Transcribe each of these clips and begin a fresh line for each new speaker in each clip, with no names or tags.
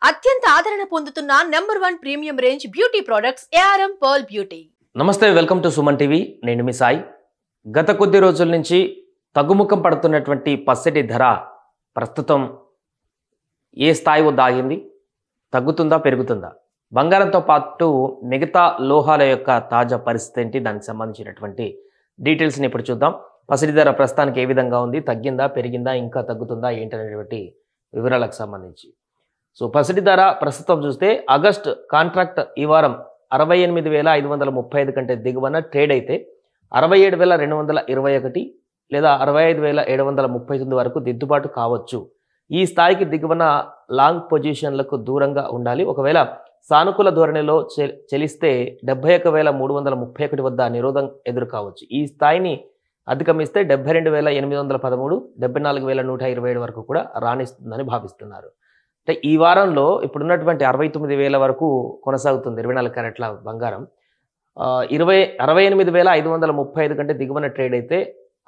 అత్యంత ఆదరణ పొందుతున్న number 1 premium range beauty products ARM Pearl Beauty.
నమస్తే, వెల్కమ్ టు సుమన్ టీవీ. నేను మీ సాయి. గత కొద్ది రోజుల నుంచి తగ్గుముఖం పడుతున్నటువంటి పసిడి ధర ప్రస్తుతం ఏ స్థాయి వద్ద ఆగింది? తగ్గుతుందా, పెరుగుతుందా? బంగారంతో పాటు మిగతా లోహాల యొక్క తాజా పరిస్థితి ఏంటి? దానికి సంబంధించినటువంటి డీటెయిల్స్ని ఇప్పుడు చూద్దాం. పసిడి ధర ప్రస్తుతానికి ఏ విధంగా ఉంది? తగ్గిందా, పెరిగిందా, ఇంకా తగ్గుతుందా ఏంటనేటువంటి వివరాలకు సంబంధించి. సో పసిడి ధర ప్రస్తుతం చూస్తే ఆగస్ట్ కాంట్రాక్ట్ ఈ వారం 68,535 కంటే దిగువన ట్రేడ్ అయితే 67,221 లేదా 65,739 వరకు దిద్దుబాటు కావచ్చు. ఈ స్థాయికి దిగువన లాంగ్ పొజిషన్లకు దూరంగా ఉండాలి. ఒకవేళ సానుకూల ధోరణిలో చెలిస్తే 71,331 వద్ద నిరోధం ఎదురు కావచ్చు. ఈ స్థాయిని అధిగమిస్తే 72,813, 74,127 వరకు కూడా రాణిస్తుందని భావిస్తున్నారు. అంటే ఈ వారంలో ఇప్పుడున్నటువంటి 69,000 వరకు కొనసాగుతుంది 24 క్యారెట్ల బంగారం. 68,535 కంటే దిగువన ట్రేడ్ అయితే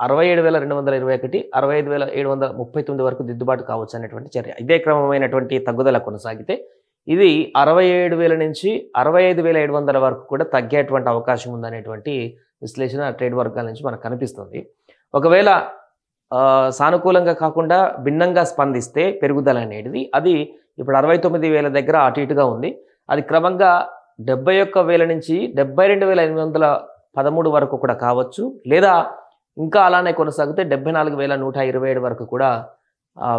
67,221, 65,739 వరకు దిద్దుబాటు కావచ్చు అనేటువంటి చర్య. ఇదే క్రమమైనటువంటి తగ్గుదల కొనసాగితే ఇది 67,000 నుంచి 65,700 వరకు కూడా తగ్గేటువంటి అవకాశం ఉందనేటువంటి విశ్లేషణ ట్రేడ్ వర్గాల నుంచి మనకు కనిపిస్తుంది. ఒకవేళ సానుకూలంగా కాకుండా భిన్నంగా స్పందిస్తే పెరుగుదల అనేది అది ఇప్పుడు 69,000 దగ్గర అటు ఇటుగా ఉంది. అది క్రమంగా 71,000 నుంచి 72,813 వరకు కూడా కావచ్చు. లేదా ఇంకా అలానే కొనసాగితే 74,127 వరకు కూడా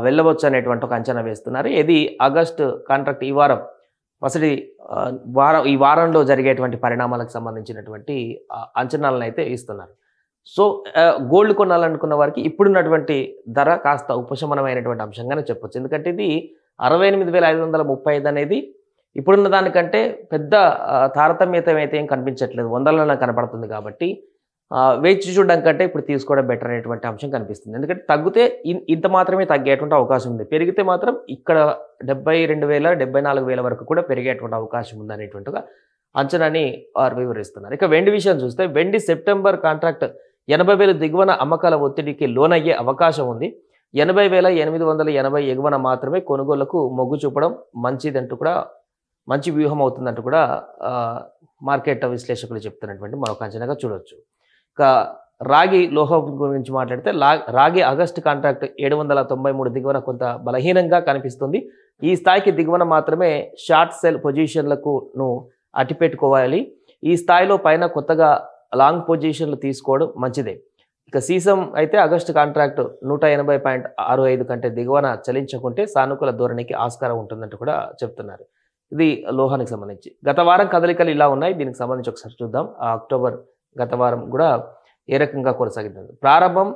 వెళ్ళవచ్చు అనేటువంటి ఒక అంచనా వేస్తున్నారు. ఇది ఆగస్టు కాంట్రాక్ట్ ఈ వారం పసిడి ఈ వారంలో జరిగేటువంటి పరిణామాలకు సంబంధించినటువంటి అంచనాలను అయితే ఇస్తున్నారు. సో గోల్డ్ కొనాలనుకున్న వారికి ఇప్పుడున్నటువంటి ధర కాస్త ఉపశమనమైనటువంటి అంశంగానే చెప్పొచ్చు. ఎందుకంటే ఇది 68,535 అనేది ఇప్పుడున్న దానికంటే పెద్ద తారతమ్యత అయితే ఏం కనిపించట్లేదు, వందలలో కనపడుతుంది. కాబట్టి వేచి చూడడం కంటే ఇప్పుడు తీసుకోవడం బెటర్ అనేటువంటి అంశం కనిపిస్తుంది. ఎందుకంటే తగ్గితే ఇంత మాత్రమే తగ్గేటువంటి అవకాశం ఉంది. పెరిగితే మాత్రం ఇక్కడ 72,000, 74,000 వరకు కూడా పెరిగేటువంటి అవకాశం ఉంది అనేటువంటిగా అంచనాని వారు వివరిస్తున్నారు. ఇక వెండి విషయం చూస్తే వెండి సెప్టెంబర్ కాంట్రాక్ట్ 80,000 దిగువన అమ్మకాల ఒత్తిడికి లోనయ్యే అవకాశం ఉంది. 80,880 ఎగువన మాత్రమే కొనుగోళ్లకు మొగ్గు చూపడం మంచిదంటూ కూడా మంచి వ్యూహం అవుతుందంటూ కూడా మార్కెట్ విశ్లేషకులు చెప్తున్నటువంటి మరొక అంచనాగా చూడవచ్చు. ఇక రాగి లోహం గురించి మాట్లాడితే రాగి ఆగస్టు కాంట్రాక్ట్ 793 దిగువన కొంత బలహీనంగా కనిపిస్తుంది. ఈ స్థాయికి దిగువన మాత్రమే షార్ట్ సెల్ పొజిషన్లకు అట్టిపెట్టుకోవాలి. ఈ స్థాయిలో పైన కొత్తగా లాంగ్ పొజిషన్లు తీసుకోవడం మంచిదే. ఇక సీసం అయితే ఆగస్టు కాంట్రాక్ట్ 180.65 కంటే దిగువన చలించకుంటే సానుకూల ధోరణికి ఆస్కారం ఉంటుందంటూ కూడా చెప్తున్నారు. ఇది లోహానికి సంబంధించి. గత వారం కదలికలు ఇలా ఉన్నాయి. దీనికి సంబంధించి ఒకసారి చూద్దాం. అక్టోబర్ గత వారం కూడా ఏ రకంగా కొనసాగింది. ప్రారంభం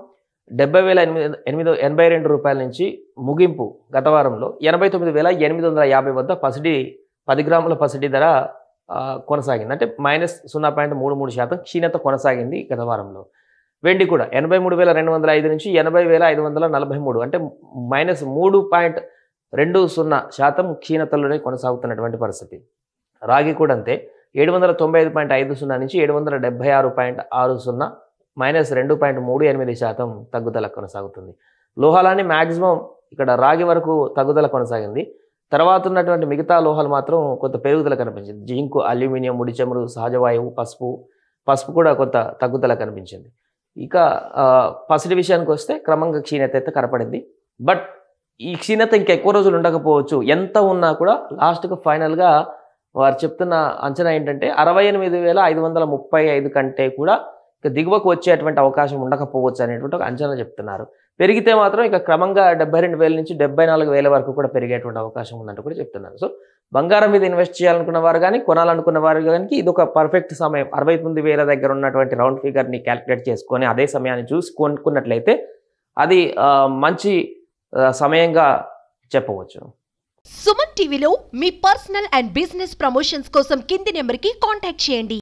70,882 రూపాయల నుంచి ముగింపు గత వారంలో 89,850 వద్ద పసిడి 10 గ్రాముల పసిడి ధర కొనసాగింది. అంటే -0.33% క్షీణత కొనసాగింది గత వారంలో. వెండి కూడా 83,205 నుంచి 80,543, అంటే -3.20% క్షీణతలోనే కొనసాగుతున్నటువంటి పరిస్థితి. రాగి కూడా అంతే, 795.50 నుంచి 776.60, -2.38% తగ్గుదల కొనసాగుతుంది. లోహాలని మ్యాక్సిమం ఇక్కడ రాగి వరకు తగ్గుదల కొనసాగింది. తర్వాత ఉన్నటువంటి మిగతా లోహాలు మాత్రం కొంత పెరుగుదల కనిపించింది. జింకు, అల్యూమినియం, ముడి చమురు, సహజవాయువు, పసుపు కూడా కొంత తగ్గుదల కనిపించింది. ఇక పసిడి విషయానికి వస్తే క్రమంగా క్షీణత అయితే కనపడింది. బట్ ఈ క్షీణత ఇంకా ఎక్కువ రోజులు ఉండకపోవచ్చు. ఎంత ఉన్నా కూడా లాస్ట్కు ఫైనల్గా వారు చెప్తున్న అంచనా ఏంటంటే 68,535 కంటే కూడా ఇక దిగువకు వచ్చేటువంటి అవకాశం ఉండకపోవచ్చు అనేటువంటి ఒక అంచనా చెప్తున్నారు. పెరిగితే మాత్రం ఇక క్రమంగా 72,000 నుంచి 74,000 వరకు కూడా పెరిగేటువంటి అవకాశం ఉందంటూ కూడా చెప్తున్నారు. సో బంగారం మీద ఇన్వెస్ట్ చేయాలనుకున్న వారు కానీ కొనాలనుకున్న వారు కానీ ఇది ఒక పర్ఫెక్ట్ సమయం. 69,000 దగ్గర ఉన్నటువంటి రౌండ్ ఫిగర్ని క్యాలిక్యులేట్ చేసుకొని అదే సమయాన్ని చూసి కొనుక్కున్నట్లయితే అది మంచి సమయంగా చెప్పవచ్చు.
సుమన్ టీవీలో మీ పర్సనల్ అండ్ బిజినెస్ ప్రమోషన్స్ కోసం కింది నెంబర్కి కాంటాక్ట్ చేయండి.